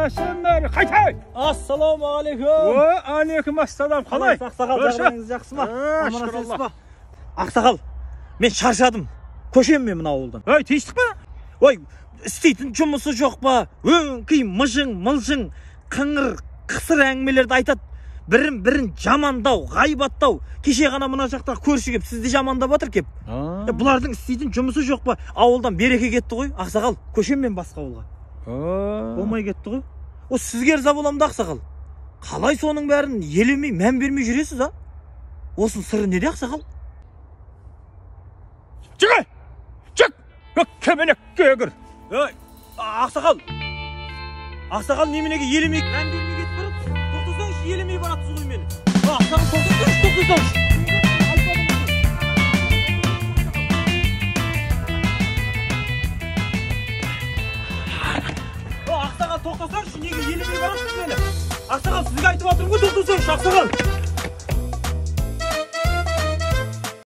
Qardaşımlar, qaytay! Assalomu alaykum. Va alaykum assalom. Qalay? Aqsaqal, жағдайыңыз жақсы ма? Şükür Aqsaqal, men charchadim. Ko'shaman men mына ауылдан. Ey, tiyishdik mi? Voy, istейтін жұмысы жоқ па? Өңкей, мылжың, қыңыр, қысыр әңгімелерді айтады. Бірін жамандау, ғайбаттау. Кеше ғана мына жақта көрші кеп, сізді жамандап отыр кеп. Бұлардың істейтін жұмысы жоқ па? Ауылдан береке кетті ғой. Aqsaqal, көшем мен басқа ауылға. Болмай кетті ғой. О, сізге риза боламын да, Aqsaqal. Қалай соның бәрін елемей, мән бермей жүресіз, а? Осының сыры неде, Aqsaqal? Çık! Kemenekке kir. Aqsaqal неменеге елемей, мән бермей кетіп барады? Тоқтасаңшы, елемей баратсыз ғой мені. Aqsaqal, тоқтасаңшы. Aqsaqal, тоқтасаңшы, неге елемей баратсыз мені? Aqsaqal, сізге айтып отырмын ғой, тоқтасаңшы, Aqsaqal.